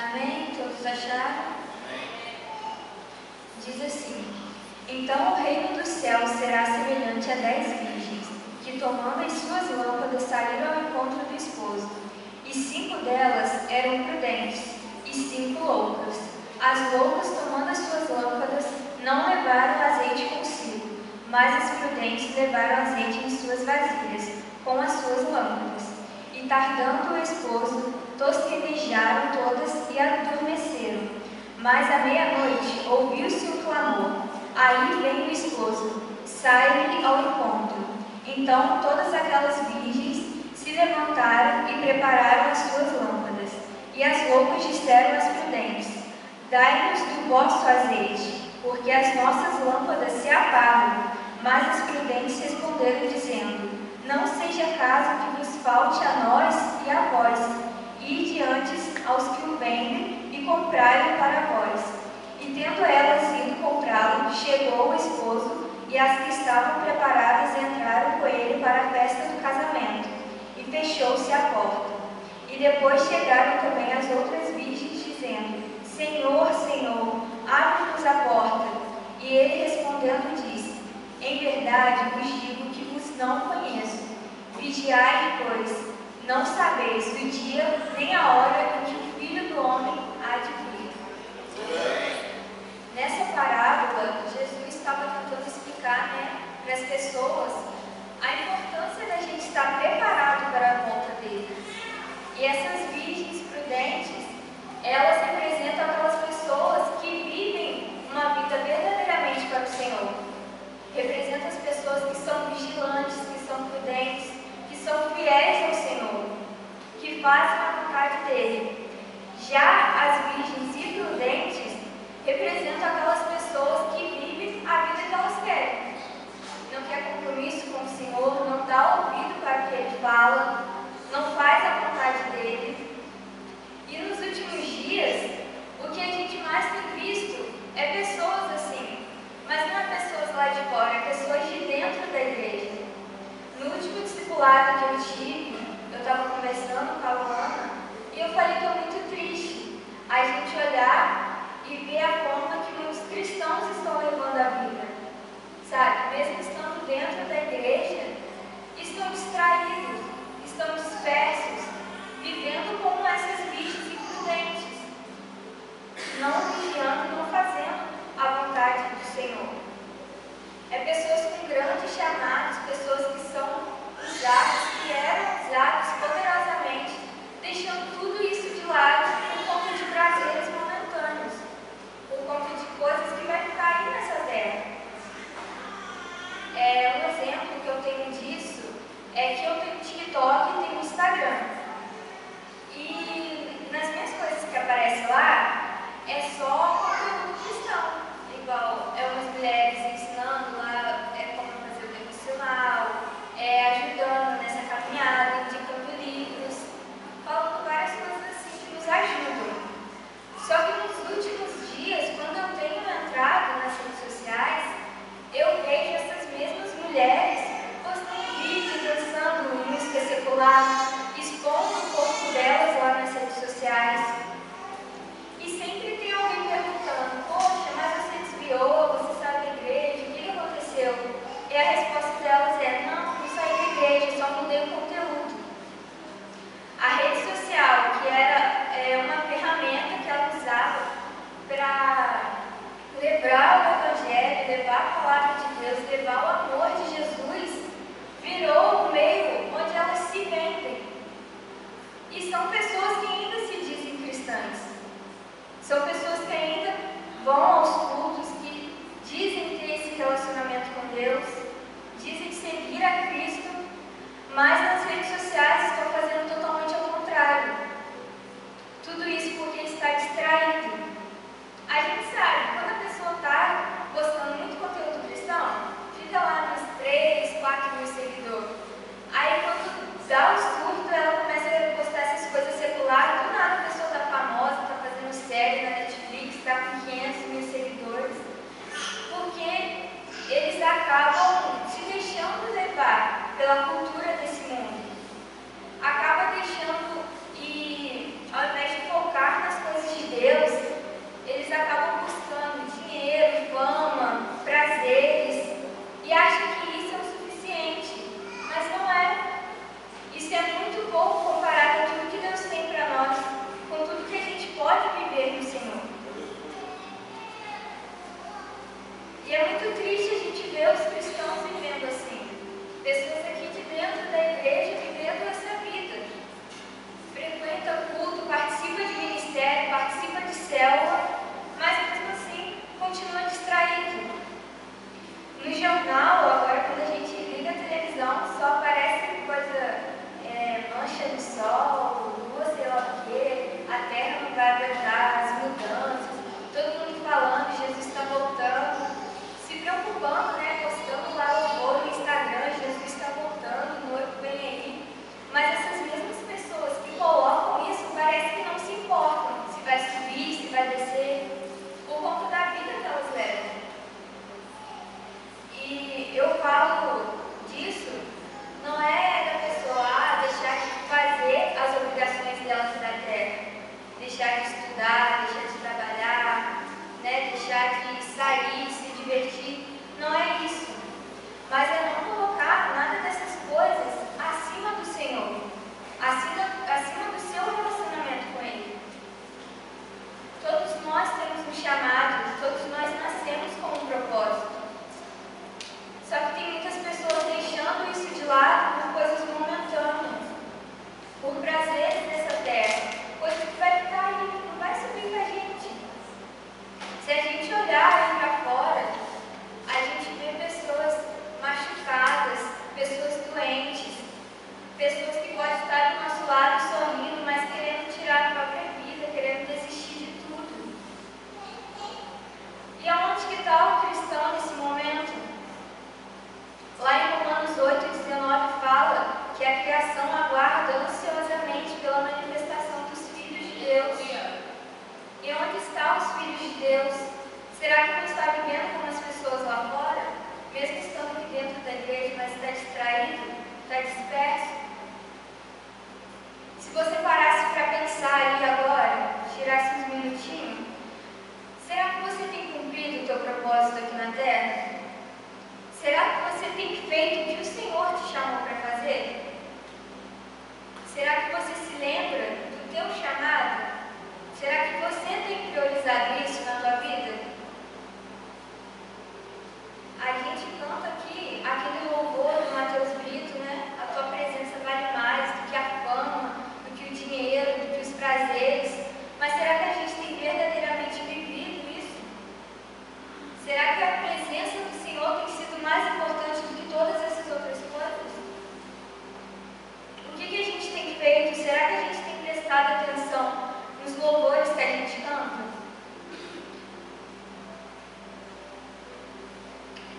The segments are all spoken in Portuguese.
Amém? Todos acharam? Diz assim: Então o reino dos céus será semelhante a 10 virgens, que tomando as suas lâmpadas saíram ao encontro do esposo. E 5 delas eram prudentes, e 5 loucas. As loucas, tomando as suas lâmpadas, não levaram azeite consigo, mas as prudentes levaram azeite em suas vasilhas, com as suas lâmpadas. E tardando o esposo, tosquenejaram todas e adormeceram. Mas à meia-noite ouviu-se um clamor: aí vem o esposo, sai-lhe ao encontro. Então todas aquelas virgens se levantaram e prepararam as suas lâmpadas. E as loucas disseram às prudentes: dai-nos do vosso azeite, porque as nossas lâmpadas se apagam. Mas as prudentes responderam, dizendo: não seja caso que vos falte a nós e a vós, ide antes aos que o vendem e comprai-o para vós. E tendo elas ido comprá-lo, chegou o esposo, e as que estavam preparadas entraram com ele para a festa do casamento, e fechou-se a porta. E depois chegaram também as outras virgens, dizendo: Senhor, Senhor, abre-nos a porta. E ele respondendo disse: em verdade vos digo que vos não conheço. Vigiai, pois, não sabeis o dia nem a hora em que o Filho do Homem há de vir. Nessa parábola, Jesus estava tentando explicar, para as pessoas a importância da gente estar preparado para a volta dele. E essas virgens prudentes, elas representam aquelas pessoas que vivem uma vida verdadeiramente para o Senhor. Representam as pessoas que são vigilantes, que são prudentes, que são fiéis ao Senhor, que fazem a vontade dele. Já as virgens imprudentes representam aquelas pessoas que vivem a vida que elas querem. Não quer compromisso com o Senhor, não dá ouvido para o que ele fala, não faz a vontade dele. E nos últimos dias, o que a gente mais tem visto é pessoas assim, mas não é pessoas lá de fora, é pessoas de dentro da igreja. No último discipulado que eu tive, eu estava conversando com a Luana e eu falei que é muito triste a gente olhar e ver a forma que muitos cristãos estão levando a vida. Sabe, mesmo estando dentro da igreja, estão distraídos, estão dispersos, vivendo como essas virgens imprudentes, não vigiando, não fazendo a vontade do Senhor. É pessoas com grandes chamados, pessoas que são usadas, que eram usadas poderosamente, deixando tudo isso de lado por conta de prazeres momentâneos, por conta de coisas que vai ficar aí nessa terra. Um exemplo que eu tenho disso é que eu tenho TikTok e tenho Instagram. E nas minhas coisas que aparecem lá, é só conteúdo cristão. Igual, umas mulheres ensinando lá como fazer o devocional, ajudando nessa caminhada, indicando livros, falando várias coisas assim que nos ajudam. Só que nos últimos dias, quando eu tenho entrado nas redes sociais, eu vejo essas mesmas mulheres postando vídeos, dançando música secular, expondo o corpo delas lá nas redes sociais. E sempre tem alguém perguntando: poxa, mas você desviou, você saiu da igreja, o que aconteceu? E a resposta delas é: não saí da igreja, só mudei o conteúdo. A rede social, que era uma ferramenta que ela usava para levar o Evangelho, levar a palavra de Deus, levar o amor de Jesus, virou um meio onde elas se vendem. E são pessoas que ainda se dizem cristãs. São pessoas que ainda vão aos cultos, que dizem ter esse relacionamento com Deus, dizem seguir a Cristo, mas nas redes sociais estão fazendo totalmente ao contrário. Tudo isso porque está distraído. A gente sabe, quando a pessoa está postando muito conteúdo cristão, fica lá nos 3, 4 mil seguidores. Aí quando dá o surto, ela começa a postar essas coisas seculares, do nada a pessoa está famosa, está fazendo série na Netflix, está com 500 mil seguidores, porque eles acabam se deixando levar pela cultura desse mundo. Acaba deixando, e ao invés de focar nas coisas de E é muito triste a gente ver os cristãos vivendo assim. Pessoas aqui de dentro da igreja vivendo essa vida. Frequenta culto, participa de ministério, participa de célula, mas mesmo assim continua distraído. No jornal, agora quando a gente liga a televisão, só aparece coisa, mancha no sol, lua sei lá o quê, a terra não vai aguentar as mudanças, todo mundo falando, Jesus está voltando, se preocupando, né, postando lá louvor no Instagram, Jesus está voltando, o noivo vem aí. Mas essas mesmas pessoas que colocam isso, parece que não se importam se vai subir, se vai descer, por conta da vida que elas levam. E eu falo disso, não é da pessoa deixar de fazer as obrigações delas na terra, deixar de estudar, deixar de trabalhar, né, deixar de sair, se divertir. Não é isso. Mas é não colocar nada dessas coisas acima do Senhor, acima do seu relacionamento com Ele. Todos nós temos um chamado, todos nós nascemos com um propósito. Só que tem muitas pessoas deixando isso de lado por coisas momentâneas, por prazeres dessa terra, coisa que vai ficar aí, não vai subir com a gente. Se a gente olhar aí para fora, a gente vê pessoas machucadas, pessoas doentes, pessoas que podem estar do nosso lado sorrindo, mas querendo tirar a própria vida, querendo desistir de tudo. E aonde que está o cristão nesse momento? Lá em Romanos 8:19 fala que a criação aguarda ansiosamente pela manifestação dos filhos de Deus. E onde estão os filhos de Deus? Será que não está vivendo como as pessoas lá fora? Mesmo estando aqui dentro da igreja, mas está distraído, está disperso? Se você parasse para pensar aí agora, tirasse uns minutinhos, será que você tem cumprido o teu propósito aqui na terra? Será que você tem feito o que o Senhor te chamou para fazer? Será que você se lembra do teu chamado? Será que você tem priorizado isso na tua vida? A gente canta aqui, aquele louvor do Mateus Brito, né? A tua presença vale mais do que a fama, do que o dinheiro, do que os prazeres. Mas será que a gente tem verdadeiramente vivido isso? Será que a presença do Senhor tem sido mais importante do que todas essas outras coisas? O que a gente tem feito? Será que a gente tem prestado atenção nos louvores que a gente canta?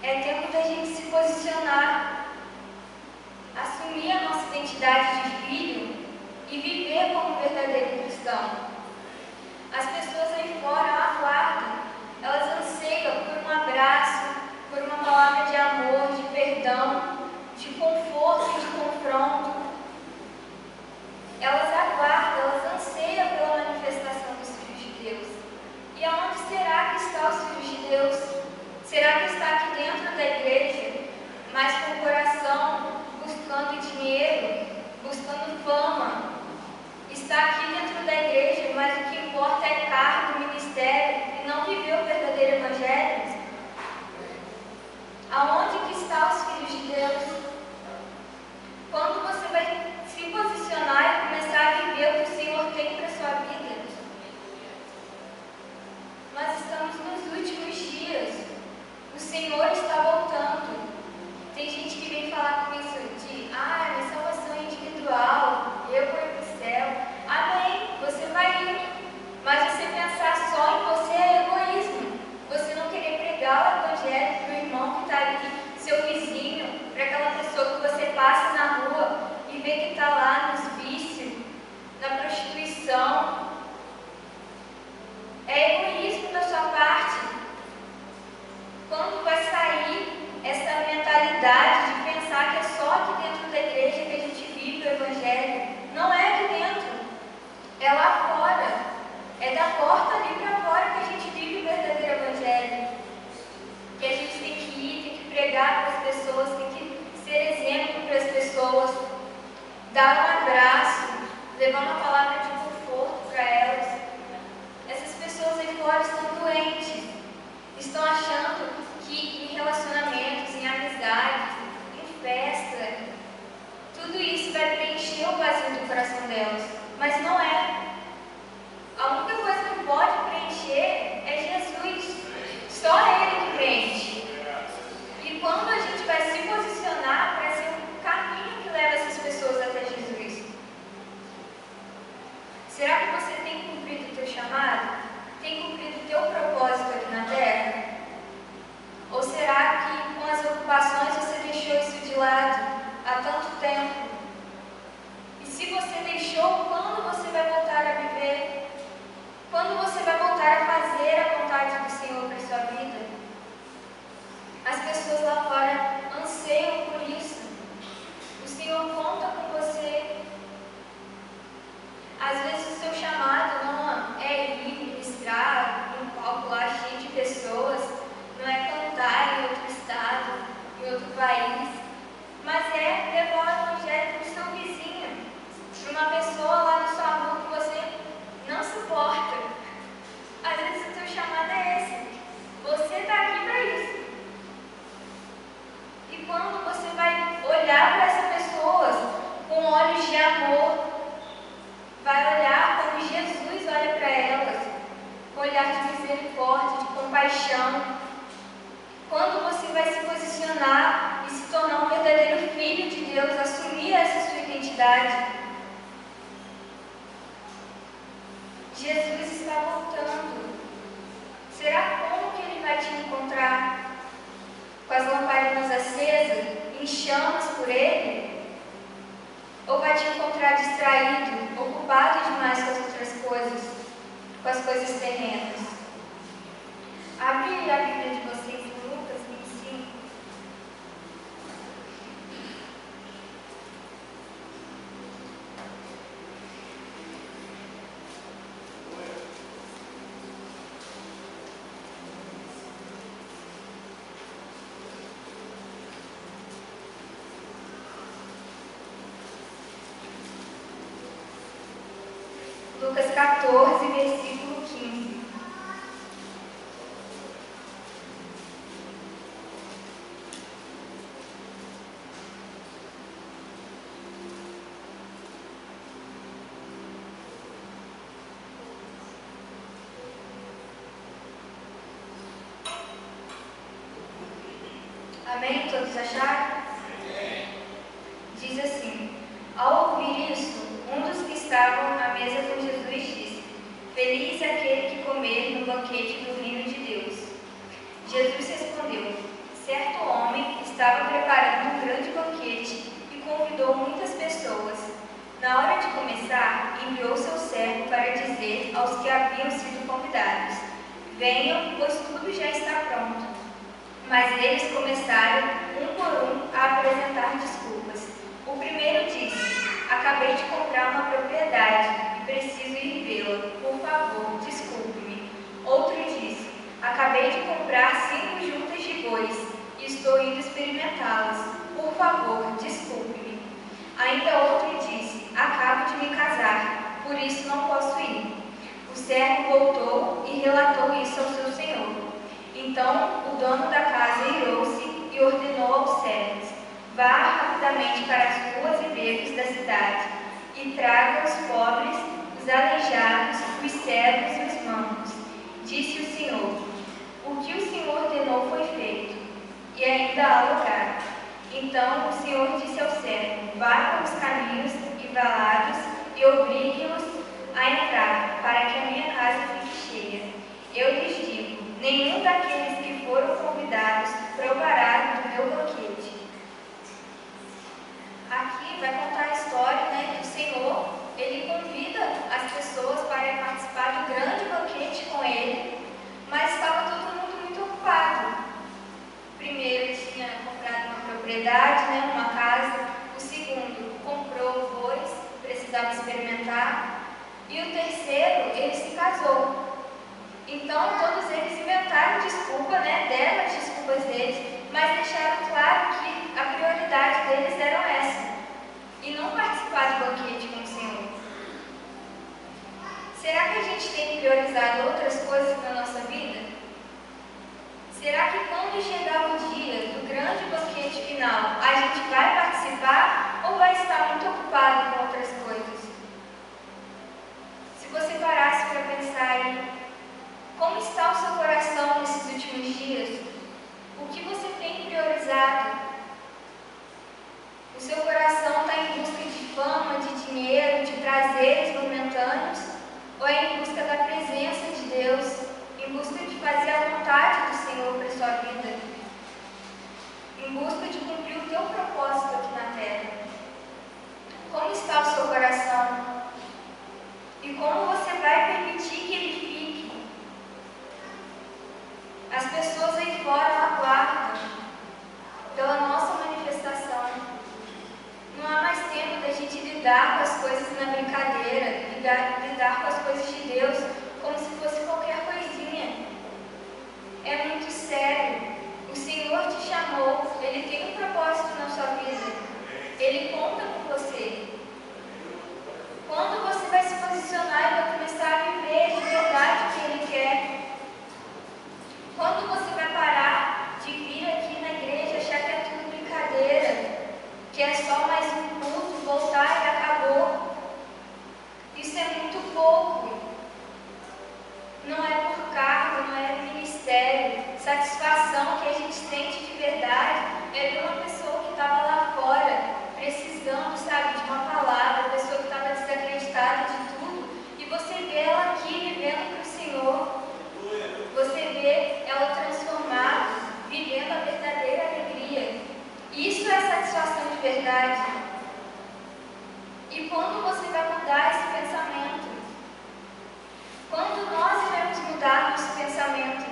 É tempo da gente se posicionar, assumir a nossa identidade de filho e viver como um verdadeiro cristão. As pessoas aí fora aguardam, elas anseiam por um abraço, por uma palavra de amor, de perdão, de conforto e de confronto. Elas aguardam, elas anseiam pela manifestação dos filhos de Deus. E aonde será que estão os filhos de Deus? Será que está aqui dentro da igreja, mas com o coração buscando dinheiro, buscando fama? Está aqui dentro da igreja, mas o que importa é cargo, ministério, e não viver o verdadeiro evangelho? Aonde que estão os filhos de Deus? Quando você vai se posicionar e começar a viver o que o Senhor tem para a sua vida? Nós estamos nos últimos dias. O Senhor está voltando. Tem gente que vem falar com isso de minha salvação é individual, eu vou ir para o céu. Amém, você vai ir. Mas você pensar só em você é egoísmo. Você não querer pregar o evangelho para o irmão que está ali, seu vizinho, para aquela pessoa que você passa na rua e vê que está lá nos vícios, na prostituição. É egoísmo da sua parte. Quando vai sair essa mentalidade de pensar que é só aqui dentro da igreja que a gente vive o evangelho? Não é aqui dentro, é lá fora. É da porta ali para fora que a gente vive o verdadeiro evangelho. Que a gente tem que ir, tem que pregar para as pessoas, tem que ser exemplo para as pessoas, dar um abraço, levar uma palavra de conforto para elas. Essas pessoas aí fora estão doentes, estão achando que posicionar e se tornar um verdadeiro filho de Deus, assumir essa sua identidade. Jesus está voltando. Será como que Ele vai te encontrar? Com as lamparinas acesas, em chamas por Ele? Ou vai te encontrar distraído, ocupado demais com as outras coisas, com as coisas terrenas? Abre a Bíblia de vocês em Lucas 25. Lucas 14, versículo 15. Amém? Todos acharam? Diz assim: ao ouvir isso, um dos que estavam à mesa com Jesus disse: feliz é aquele que comer no banquete do reino de Deus. Jesus respondeu: certo homem estava preparando um grande banquete e convidou muitas pessoas. Na hora de começar, enviou seu servo para dizer aos que haviam sido convidados: venham, pois tudo já está pronto. Mas eles começaram, um por um, a apresentar desculpas. O primeiro disse: acabei de comprar uma propriedade e preciso ir vê-la. Por favor, desculpe-me. Outro disse: acabei de comprar 5 juntas de bois e estou indo experimentá-las. Por favor, desculpe-me. Ainda outro disse: acabo de me casar, por isso não posso ir. O servo voltou e relatou isso ao seu senhor. Então o dono da casa irou-se e ordenou aos servos: vá rapidamente para as ruas e becos da cidade e traga os pobres, os aleijados, os cegos e os mancos. Disse o Senhor: o que o Senhor ordenou foi feito, e ainda há lugar. Então o Senhor disse ao servo: vá pelos caminhos e valados e obrigue-os a entrar, para que a minha casa fique cheia. Eu lhes digo: nenhum daqueles que foram convidados provará do meu banquete. Aqui vai contar a história, que o Senhor, Ele convida as pessoas para participar do grande banquete com Ele, mas estava todo mundo muito ocupado. Primeiro, ele tinha comprado uma propriedade, uma casa. O segundo, comprou bois, precisava experimentar. E o terceiro, ele se casou. Então, todos eles inventaram desculpa, deram as desculpas deles, mas deixaram claro que a prioridade deles era essa, e não participar do banquete com o Senhor. Será que a gente tem priorizado outras coisas na nossa vida? Será que quando chegar o dia do grande banquete final, a gente vai participar ou vai estar muito ocupado com outras coisas? Se você parasse para pensar em como está o seu coração nesses últimos dias, o que você tem priorizado? O seu coração está em busca de fama, de dinheiro, de prazeres momentâneos? Ou é em busca da presença de Deus, em busca de fazer a vontade do Senhor para a sua vida? Em busca de cumprir o teu propósito aqui na terra? Como está o seu coração? E como você vai permitir que ele fique? As pessoas aí fora aguardam pela nossa manifestação. Não há mais tempo da gente lidar com as coisas na brincadeira, lidar com as coisas de Deus como se fosse qualquer coisinha. É muito sério. O Senhor te chamou, Ele tem um propósito na sua vida. Ele conta com você. Quando você vai se posicionar e vai começar a viver de verdade o que Ele quer? Quando você vai parar de vir aqui na igreja, achar que é tudo brincadeira, que é só mais um culto, voltar e acabou? Isso é muito pouco. Não é por cargo, não é ministério. Satisfação que a gente sente de verdade é ver uma pessoa que estava lá fora, precisando, sabe, de uma palavra, pessoa que estava desacreditada de tudo, e você vê ela aqui vivendo para o Senhor. Você vê ela transformada, vivendo a verdadeira alegria. Isso é satisfação de verdade. E quando você vai mudar esse pensamento? Quando nós iremos mudar nosso pensamento?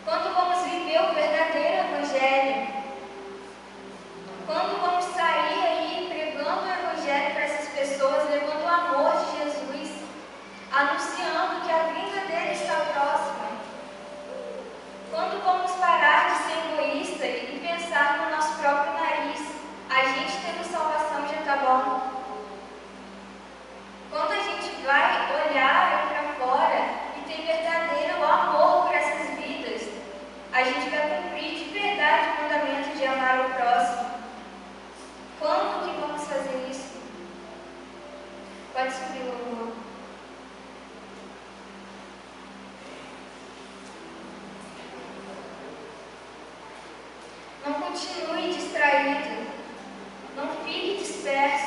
Quando vamos viver o verdadeiro Evangelho? Quando vamos sair aí pregando o Evangelho para essas pessoas, levando o amor de Jesus, anunciando que a vinda dele está próxima? Quando vamos parar de ser egoísta e pensar no nosso próprio nariz? A gente tendo salvação já está bom. Quando a gente vai olhar para fora e tem verdadeiro amor por essas vidas, a gente vai cumprir de verdade o mandamento de amar o próximo. Quando que vamos fazer isso? Pode subir, louvor. Não continue distraído. Não fique disperso.